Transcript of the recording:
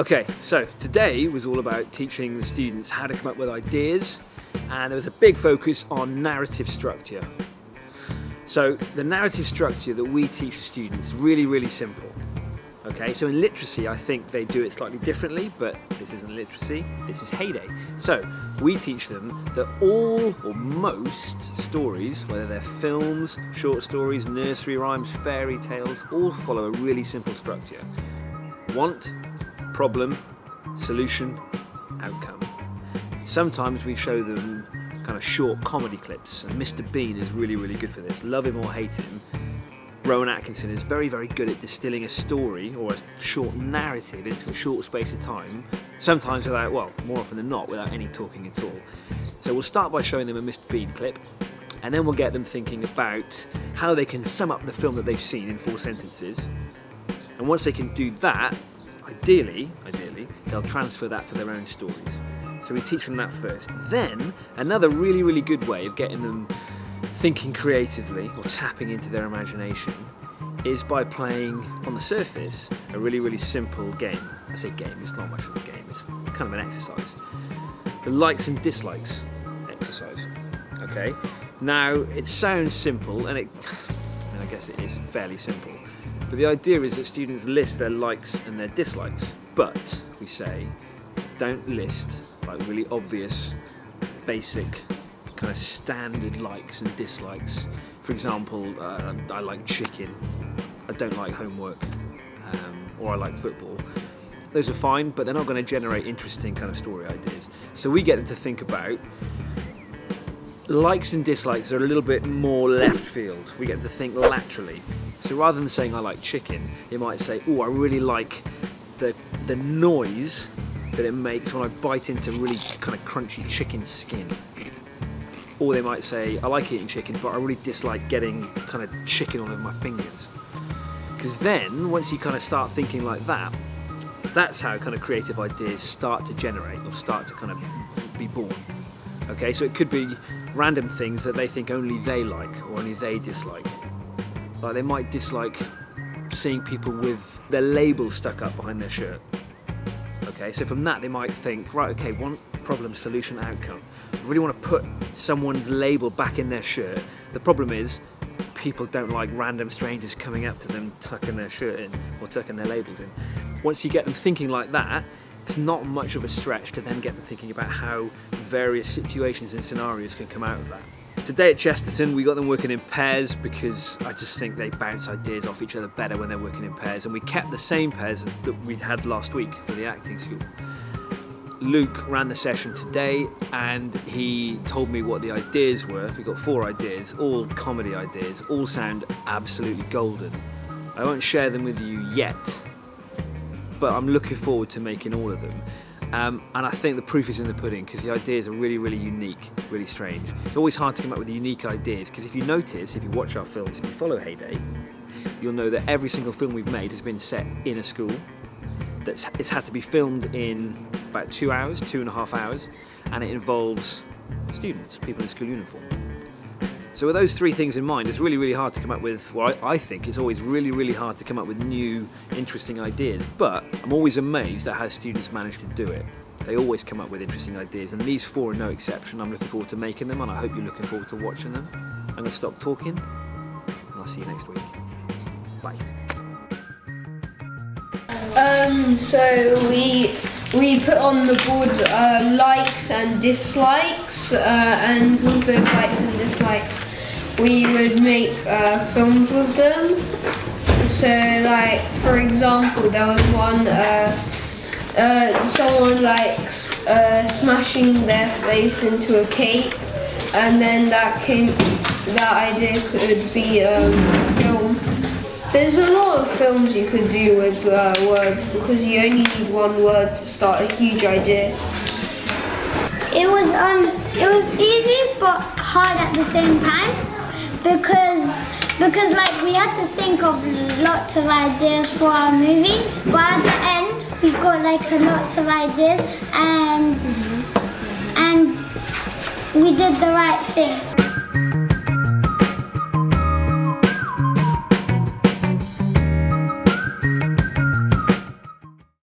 Okay, so today was all about teaching the students how to come up with ideas, and there was a big focus on narrative structure. So the narrative structure that we teach the students is really simple. Okay, so in literacy I think they do it slightly differently, but this isn't literacy, this is Heyday. So we teach them that all or most stories, whether they're films, short stories, nursery rhymes, fairy tales, all follow a really simple structure. Want, problem, solution, outcome. Sometimes we show them kind of short comedy clips, and Mr. Bean is really good for this. Love him or hate him, Rowan Atkinson is very good at distilling a story or a short narrative into a short space of time, sometimes without, well, more often than not, without any talking at all. So we'll start by showing them a Mr. Bean clip, and then we'll get them thinking about how they can sum up the film that they've seen in 4 sentences. And once they can do that, ideally, they'll transfer that to their own stories. So we teach them that first. Then, another really good way of getting them thinking creatively or tapping into their imagination is by playing, on the surface, a really simple game. I say game, it's not much of a game, it's kind of an exercise. The likes and dislikes exercise, okay? Now, it sounds simple, and I guess it is fairly simple, but the idea is that students list their likes and their dislikes, but we say, don't list like really obvious, basic, kind of standard likes and dislikes. For example, I like chicken, I don't like homework, or I like football. Those are fine, but they're not going to generate interesting kind of story ideas. So we get them to think about likes and dislikes are a little bit more left field. We get them to think laterally. So rather than saying I like chicken, they might say, oh, I really like the noise that it makes when I bite into really kind of crunchy chicken skin. Or they might say, I like eating chicken, but I really dislike getting kind of chicken all over my fingers. Because then, once you kind of start thinking like that, that's how kind of creative ideas start to generate, or start to kind of be born. Okay, so it could be random things that they think only they like, or only they dislike. Like they might dislike seeing people with their label stuck up behind their shirt. Okay, so from that they might think, right, okay, want, problem, solution, outcome. I really want to put someone's label back in their shirt. The problem is, people don't like random strangers coming up to them, tucking their shirt in, or tucking their labels in. Once you get them thinking like that, it's not much of a stretch to then get them thinking about how various situations and scenarios can come out of that. Today at Chesterton, we got them working in pairs because I just think they bounce ideas off each other better when they're working in pairs, and we kept the same pairs that we'd had last week for the acting school. Luke ran the session today and he told me what the ideas were. We got 4 ideas, all comedy ideas, all sound absolutely golden. I won't share them with you yet, but I'm looking forward to making all of them. And I think the proof is in the pudding because the ideas are really unique, really strange. It's always hard to come up with unique ideas because if you notice, if you watch our films, if you follow Heyday, you'll know that every single film we've made has been set in a school. It's had to be filmed in about 2 hours, 2.5 hours, and it involves students, people in school uniform. So with those 3 things in mind, it's really hard to come up with, well, I think it's always really hard to come up with new, interesting ideas, but I'm always amazed at how students manage to do it. They always come up with interesting ideas, and these 4 are no exception. I'm looking forward to making them, and I hope you're looking forward to watching them. I'm going to stop talking, and I'll see you next week. Bye. So we put on the board likes and dislikes, and with those likes and dislikes we would make films with them. So like, for example, there was one, someone likes smashing their face into a cake, and then that idea could be a film. There's a lot of films you could do with words because you only need 1 word to start a huge idea. It was easy but hard at the same time because like we had to think of lots of ideas for our movie, but at the end we got like lots of ideas and we did the right thing.